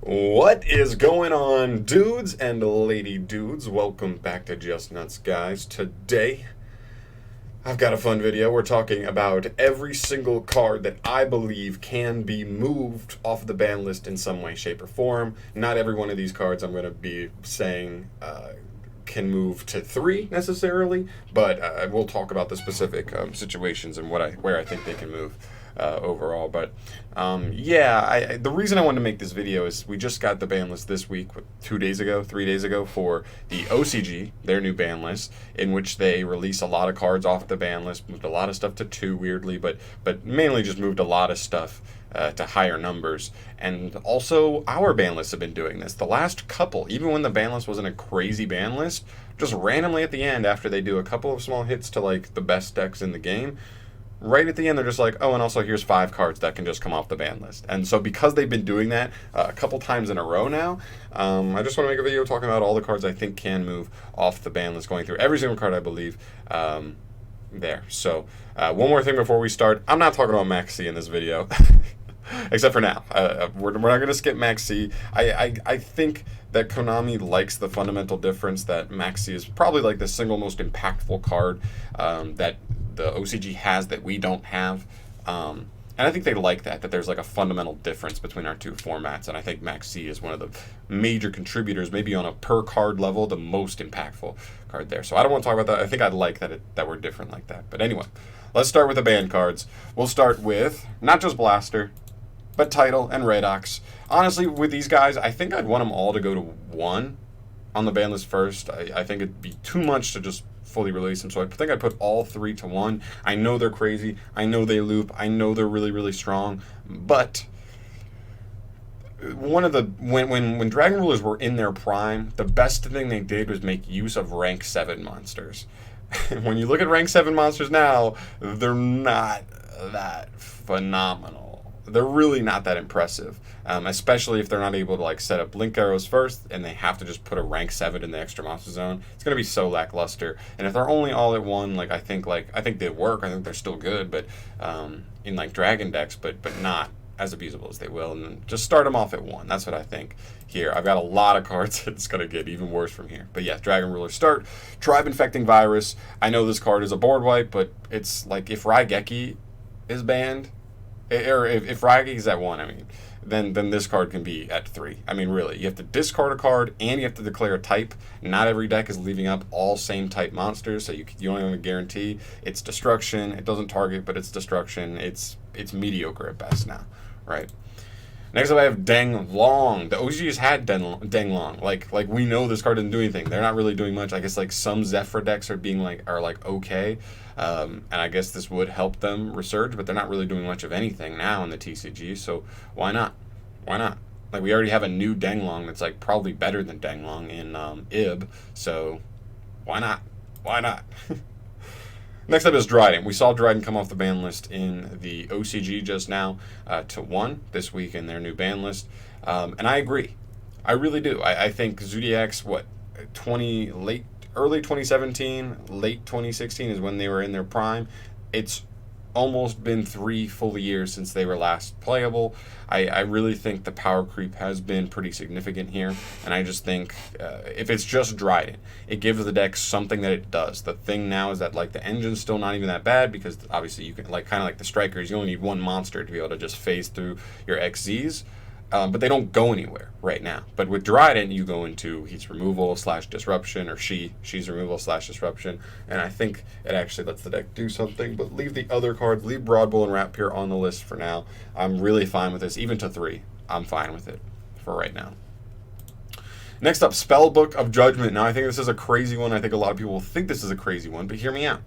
What is going on, dudes and lady dudes? Welcome back to Just Nuts, guys. Today, I've got a fun video. We're talking about every single card that I believe can be moved off the ban list in some way, shape, or form. Not every one of these cards I'm going to be saying can move to 3 necessarily, but we'll talk about the specific situations and where I think they can move. Overall, but the reason I wanted to make this video is we just got the ban list this week, 3 days ago, for the OCG, their new ban list, in which they release a lot of cards off the ban list, moved a lot of stuff to 2 weirdly, but mainly just moved a lot of stuff to higher numbers. And also our ban lists have been doing this. The last couple, even when the ban list wasn't a crazy ban list, just randomly at the end, after they do a couple of small hits to like the best decks in the game, right at the end, they're just like, oh, and also here's 5 cards that can just come off the ban list. And so because they've been doing that a couple times in a row now, I just want to make a video talking about all the cards I think can move off the ban list, going through every single card I believe there. So one more thing before we start. I'm not talking about Max C in this video. Except for now. We're not going to skip Max C. I think that Konami likes the fundamental difference that Max C is probably like the single most impactful card that the OCG has that we don't have. And I think they like that there's like a fundamental difference between our two formats. And I think Max C is one of the major contributors, maybe on a per card level, the most impactful card there. So I don't want to talk about that. I think I'd like that we're different like that. But anyway, let's start with the banned cards. We'll start with not just Blaster, but Title and Redox. Honestly, with these guys, I think I'd want them all to go to 1 on the ban list first. I think it'd be too much to just fully release them, so I think I'd put all 3 to 1. I know they're crazy. I know they loop. I know they're really, really strong. But one of the when Dragon Rulers were in their prime, the best thing they did was make use of rank 7 monsters. When you look at rank 7 monsters now, they're not that phenomenal. They're really not that impressive, especially if they're not able to like set up blink arrows first and they have to just put a rank 7 in the extra monster zone. It's going to be so lackluster. And if they're only all at 1, like I think they work. I think they're still good, but in like Dragon decks, but not as abusable as they will. And then just start them off at 1. That's what I think here. I've got a lot of cards. It's going to get even worse from here. But yeah, Dragon Ruler start. Tribe Infecting Virus. I know this card is a board wipe, but it's like if Gehrke is banned, or if Raigeki is at 1, I mean, then this card can be at 3. I mean, really, you have to discard a card and you have to declare a type. Not every deck is leaving up all same type monsters, so you don't have a guarantee. It's destruction. It doesn't target, but it's destruction. It's mediocre at best now, right? Next up, I have Deng Long. The OGs had Deng Long. Like we know this card doesn't do anything. They're not really doing much. I guess like some Zephyr decks are okay. And I guess this would help them resurge, but they're not really doing much of anything now in the TCG, so why not? Why not? Like, we already have a new Deng Long that's, like, probably better than Deng Long in IB, so why not? Why not? Next up is Dryden. We saw Dryden come off the ban list in the OCG just now to 1 this week in their new ban list, and I agree. I really do. I think Zodiac's, early 2017, late 2016 is when they were in their prime. It's almost been 3 full years since they were last playable. I really think the power creep has been pretty significant here, and I just think if it's just Dryden, it gives the deck something that it does. The thing now is that like the engine's still not even that bad, because obviously you can kind of like the strikers, you only need 1 monster to be able to just phase through your XZs. But they don't go anywhere right now. But with Dryden, you go into he's removal / disruption, or she's removal / disruption, and I think it actually lets the deck do something. But leave the other cards, leave Broadbull and Rapier on the list for now. I'm really fine with this, even to 3. I'm fine with it for right now. Next up, Spellbook of Judgment. Now I think this is a crazy one. I think a lot of people will think this is a crazy one, but hear me out.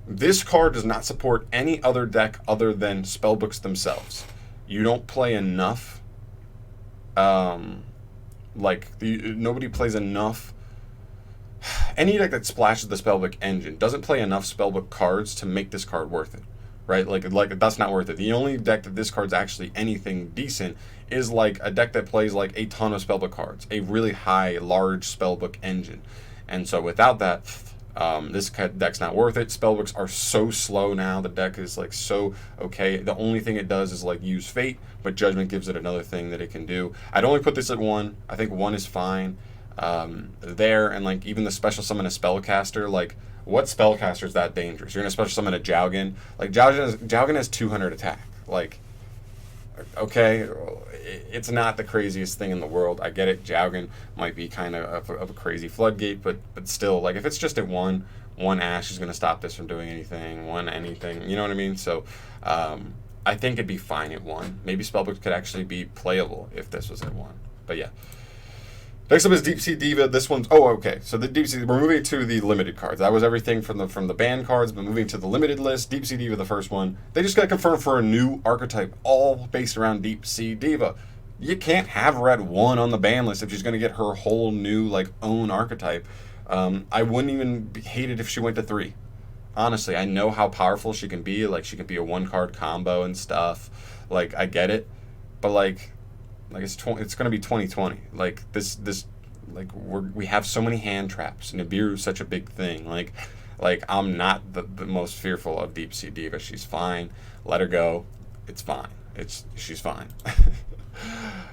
This card does not support any other deck other than Spellbooks themselves. You don't play enough, nobody plays enough. Any deck that splashes the Spellbook engine doesn't play enough Spellbook cards to make this card worth it, right? Like that's not worth it. The only deck that this card's actually anything decent is like a deck that plays like a ton of Spellbook cards, a really high, large Spellbook engine. And so without that, This deck's not worth it. Spellbooks are so slow now. The deck is like so okay. The only thing it does is like use Fate, but Judgment gives it another thing that it can do. I'd only put this at 1. I think 1 is fine. There, and like even the special summon a spellcaster, like what spellcaster is that dangerous? You're gonna special summon a Jowgen. Like Jowgen has 200 attack. Like, okay, it's not the craziest thing in the world. I get it. Jowgen might be kind of a crazy floodgate, but still, like if it's just at 1 Ash is gonna stop this from doing anything. 1 anything, you know what I mean? So I think it'd be fine at 1. Maybe Spellbook could actually be playable if this was at 1. But yeah. Next up is Sea Diva. This one's okay. So the Sea, we're moving to the limited cards. That was everything from the ban cards, but moving to the limited list. Sea Diva, the first one. They just got confirmed for a new archetype, all based around Sea Diva. You can't have her at 1 on the ban list if she's going to get her whole new like own archetype. I wouldn't even hate it if she went to 3. Honestly, I know how powerful she can be. Like she can be a 1-card combo and stuff. Like I get it, but like it's going to be 2020. Like this like we have so many hand traps. Nibiru's such a big thing. Like I'm not the most fearful of Sea Diva. She's fine. Let her go. It's fine. She's fine.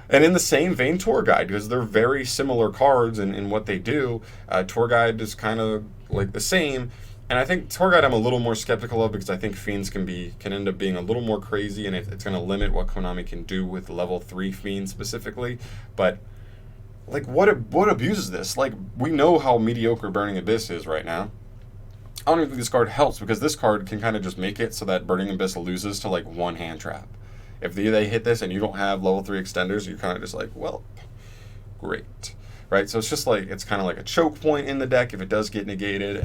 And in the same vein, Tour Guide, because they're very similar cards in what they do. Tour Guide is kind of like the same. And I think Tour Guide I'm a little more skeptical of because I think Fiends can end up being a little more crazy, and it's going to limit what Konami can do with level 3 Fiends specifically. But like what abuses this? Like we know how mediocre Burning Abyss is right now. I don't even think this card helps because this card can kind of just make it so that Burning Abyss loses to like 1 hand trap. If they hit this and you don't have level 3 extenders, you're kind of just like, well, great. Right, so it's just like it's kind of like a choke point in the deck if it does get negated,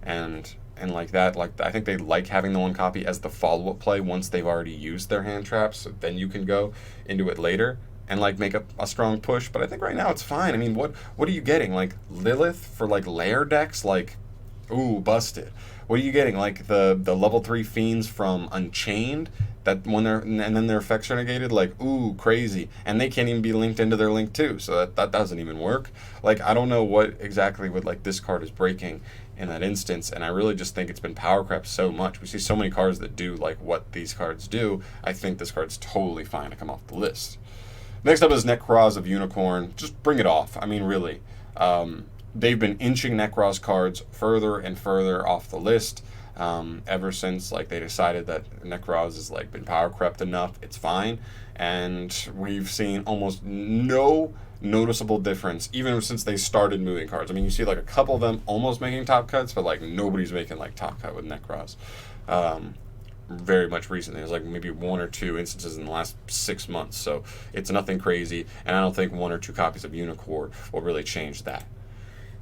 and like that. Like I think they like having the 1 copy as the follow-up play once they've already used their hand traps. So then you can go into it later and like make a strong push. But I think right now it's fine. I mean, what are you getting? Like Lilith for like lair decks? Like, ooh, busted. What are you getting? Like the level 3 Fiends from Unchained? That when and then their effects are negated, like ooh, crazy, and they can't even be linked into their link too, so that doesn't even work. Like I don't know what exactly what like this card is breaking in that instance, and I really just think it's been power crept so much. We see so many cards that do like what these cards do. I think this card's totally fine to come off the list. Next up is Necroz of Unicorn. Just bring it off. I mean, really, they've been inching Necroz cards further and further off the list. Ever since like they decided that Necroz has like been power crept enough, it's fine, and we've seen almost no noticeable difference even since they started moving cards. I mean, you see like a couple of them almost making top cuts, but like nobody's making like top cut with Necroz. Very much recently, there's like maybe 1 or 2 instances in the last 6 months, so it's nothing crazy, and I don't think 1 or 2 copies of Unicorn will really change that.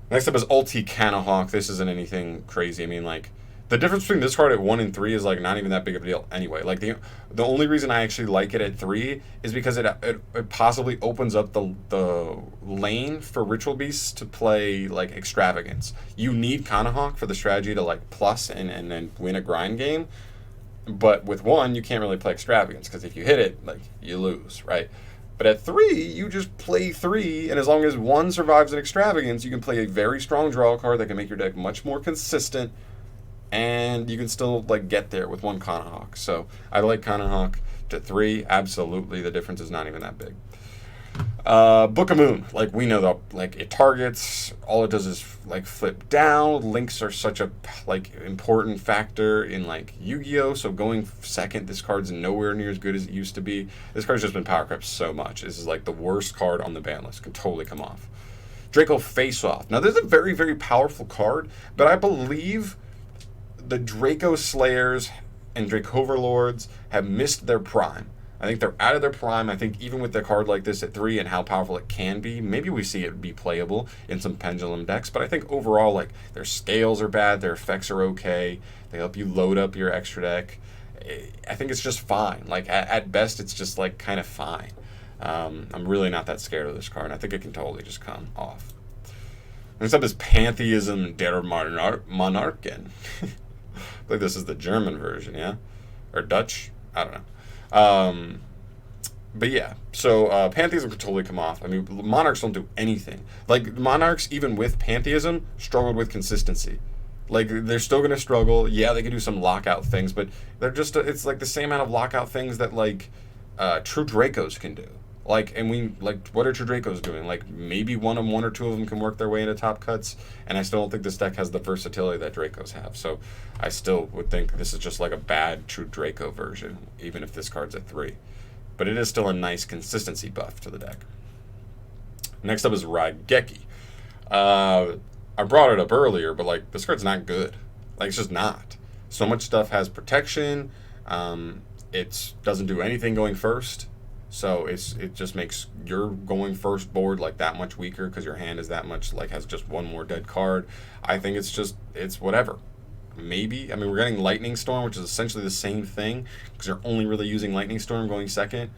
Next up is Ulticanna Hawk. This isn't anything crazy. I mean, like the difference between this card at 1 and 3 is like not even that big of a deal anyway. Like the only reason I actually like it at 3 is because it possibly opens up the lane for Ritual Beasts to play like Extravagance. You need Kana Hawk for the strategy to like plus and then win a grind game. But with 1, you can't really play Extravagance because if you hit it, like you lose, right? But at 3, you just play 3, and as long as 1 survives an Extravagance, you can play a very strong draw card that can make your deck much more consistent, and you can still like get there with 1 Kana Hawk. So I like Kana Hawk to 3. Absolutely, the difference is not even that big. Book of Moon, like we know that like it targets, all it does is like flip down. Links are such a like important factor in like Yu-Gi-Oh, so going second, this card's nowhere near as good as it used to be. This card's just been power crept so much. This is like the worst card on the ban list, can totally come off. Draco Face Off, now this is a very, very powerful card, but I believe the Draco Slayers and Dracoverlords have missed their prime. I think they're out of their prime. I think even with a card like this at 3 and how powerful it can be, maybe we see it be playable in some pendulum decks, but I think overall, like, their scales are bad, their effects are okay, they help you load up your extra deck. I think it's just fine. Like, at best, it's just, like, kind of fine. I'm really not that scared of this card, and I think it can totally just come off. Next up is Pantheism der Monarchen. I think this is the German version, yeah? Or Dutch? I don't know. But yeah, so Pantheism could totally come off. I mean, Monarchs don't do anything. Like, Monarchs, even with Pantheism, struggled with consistency. Like, they're still going to struggle. Yeah, they can do some lockout things, but they're just, it's like the same amount of lockout things that, like, true Dracos can do. Like, and what are true Dracos doing? Like, maybe one or two of them can work their way into top cuts, and I still don't think this deck has the versatility that Dracos have. So I still would think this is just like a bad true Draco version, even if this card's at 3. But it is still a nice consistency buff to the deck. Next up is Gehrke. I brought it up earlier, but like, this card's not good. Like, it's just not. So much stuff has protection. It doesn't do anything going first. So it just makes your going first board like that much weaker because your hand is that much, like, has just one more dead card. I think it's whatever. Maybe, I mean, we're getting Lightning Storm, which is essentially the same thing because you're only really using Lightning Storm going second.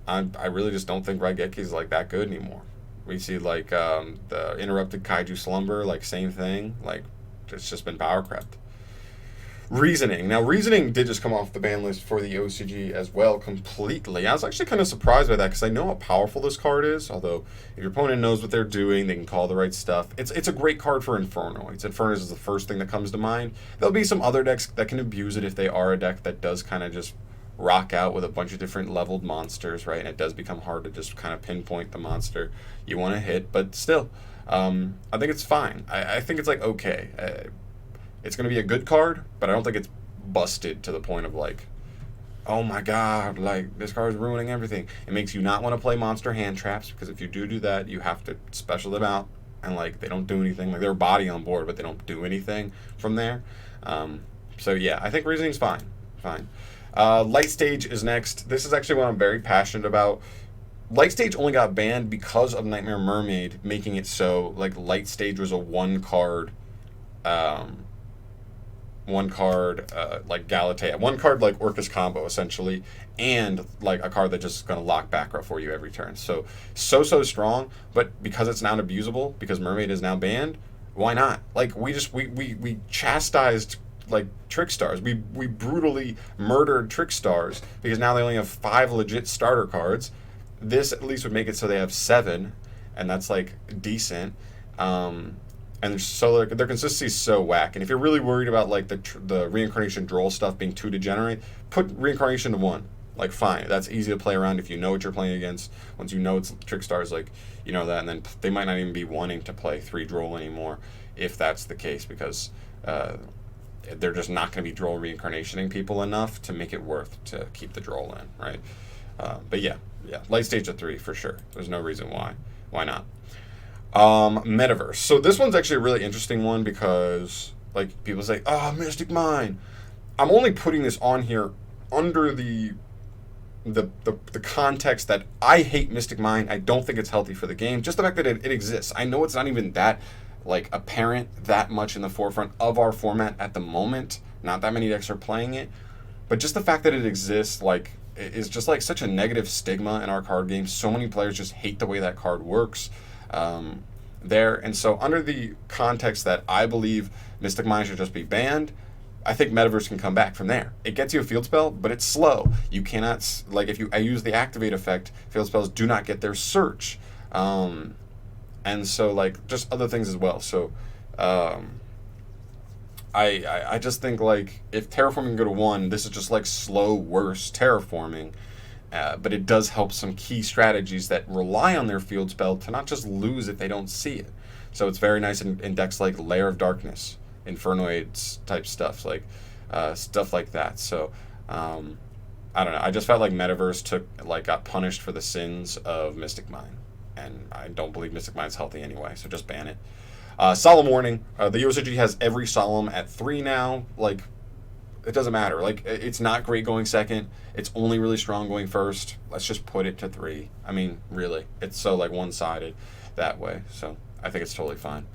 I really just don't think Gehrke is like that good anymore. We see like the Interrupted Kaiju Slumber, like same thing. Like, it's just been power crept. Reasoning. Now, Reasoning did just come off the ban list for the OCG as well completely. I was actually kind of surprised by that because I know how powerful this card is. Although, if your opponent knows what they're doing, they can call the right stuff. It's a great card for Infernoids. Infernoids is the first thing that comes to mind. There'll be some other decks that can abuse it if they are a deck that does kind of just rock out with a bunch of different leveled monsters, right? And it does become hard to just kind of pinpoint the monster you want to hit. But still, I think it's fine. I think it's like okay. It's going to be a good card, but I don't think it's busted to the point of like, oh my god, like, this card is ruining everything. It makes you not want to play monster hand traps, because if you do that, you have to special them out, and like, they don't do anything. Like, they're a body on board, but they don't do anything from there. So yeah, I think Reasoning's fine. Light Stage is next. This is actually what I'm very passionate about. Light Stage only got banned because of Nightmare Mermaid, making it so like Light Stage was a one card like Galatea, one card like Orcus combo essentially, and like a card that just is going to lock back row for you every turn. So strong, but because it's now unabusable, because Mermaid is now banned, why not? Like, we chastised like Trickstars. We brutally murdered Trickstars because now they only have 5 legit starter cards. This at least would make it so they have 7, and that's like decent. And so their consistency is so whack. And if you're really worried about like the reincarnation droll stuff being too degenerate, put reincarnation to 1. Like, fine, that's easy to play around if you know what you're playing against. Once you know it's Trickstars, like, you know that, and then they might not even be wanting to play 3 droll anymore if that's the case, because they're just not going to be droll reincarnationing people enough to make it worth to keep the droll in, right? But yeah, Light Stage at 3 for sure. There's no reason why. Why not? Metaverse. So this one's actually a really interesting one because, like, people say, "Oh, Mystic Mine." I'm only putting this on here under the context that I hate Mystic Mine. I don't think it's healthy for the game. Just the fact that it exists. I know it's not even that like apparent that much in the forefront of our format at the moment. Not that many decks are playing it, but just the fact that it exists, like, is just like such a negative stigma in our card game. So many players just hate the way that card works. And so under the context that I believe Mystic Mine should just be banned, I think Metaverse can come back from there. It gets you a field spell, but it's slow. You cannot, like, I use the activate effect, field spells do not get their search. And so, like, just other things as well. So I just think, like, if terraforming can go to 1, this is just like slow, worse terraforming. But it does help some key strategies that rely on their field spell to not just lose if they don't see it. So it's very nice in decks like Lair of Darkness, Infernoids type stuff, like stuff like that. So I don't know. I just felt like Metaverse got punished for the sins of Mystic Mine, and I don't believe Mystic Mine's healthy anyway. So just ban it. Solemn Warning. The USG has every Solemn at 3 now. Like, it doesn't matter. Like, it's not great going second. It's only really strong going first. Let's just put it to 3. I mean, really, it's so like one-sided that way. So I think it's totally fine.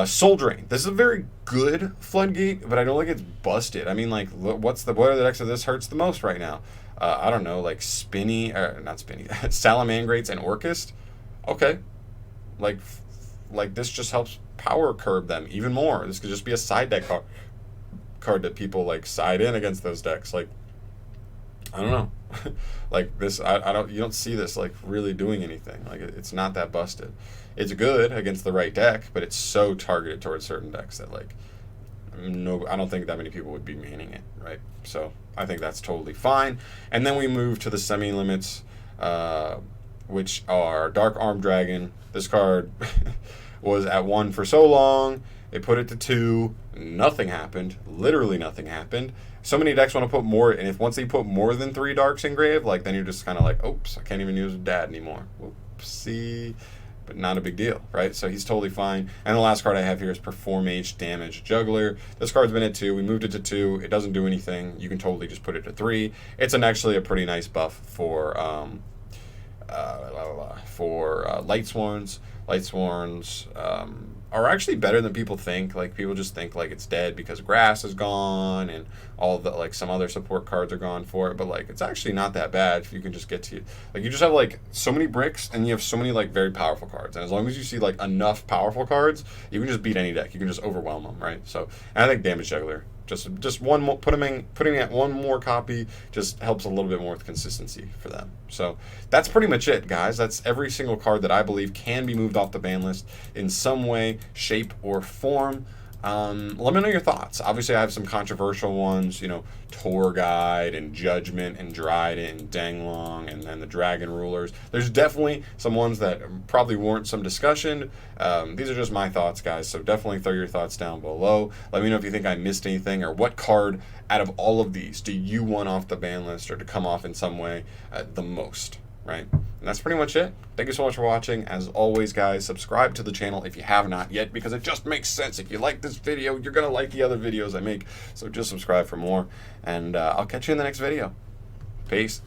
Soul Drain. This is a very good floodgate, but I don't think it's busted. I mean, like, what are the decks that this hurts the most right now? I don't know, like not Spinny, Salamangrates and Orcust. Okay, like this just helps power curb them even more. This could just be a side deck card that people like side in against those decks. Like, I don't know. Like, this, you don't see this like really doing anything. Like, it's not that busted. It's good against the right deck, but it's so targeted towards certain decks that, like, no, I don't think that many people would be maining it, right? So I think that's totally fine. And then we move to the semi-limits, which are Dark Arm Dragon. This card was at 1 for so long. They put it to 2. Nothing happened. Literally nothing happened. So many decks want to put more, and if once they put more than 3 darks in grave, like then you're just kind of like, oops, I can't even use dad anymore. Whoopsie. But not a big deal, right? So he's totally fine. And the last card I have here is Perform Age Damage Juggler. This card's been at 2. We moved it to 2. It doesn't do anything. You can totally just put it to 3. It's actually a pretty nice buff for Light Sworns. Light Sworns are actually better than people think. Like, people just think like it's dead because grass is gone and all the like some other support cards are gone for it, but like it's actually not that bad if you can just get to, like, you just have like so many bricks and you have so many like very powerful cards, and as long as you see like enough powerful cards, you can just beat any deck. You can just overwhelm them, right? So, and I think Damage Juggler, just one more, putting at one more copy just helps a little bit more with consistency for them. So that's pretty much it, guys. That's every single card that I believe can be moved off the ban list in some way, shape, or form. Let me know your thoughts. Obviously, I have some controversial ones, you know, Tour Guide and Judgment and Dryden and Danglong and then the Dragon Rulers. There's definitely some ones that probably warrant some discussion. These are just my thoughts, guys, so definitely throw your thoughts down below. Let me know if you think I missed anything, or what card out of all of these do you want off the ban list or to come off in some way the most, right? And that's pretty much it. Thank you so much for watching. As always, guys, subscribe to the channel if you have not yet, because it just makes sense. If you like this video, you're going to like the other videos I make. So just subscribe for more, and I'll catch you in the next video. Peace.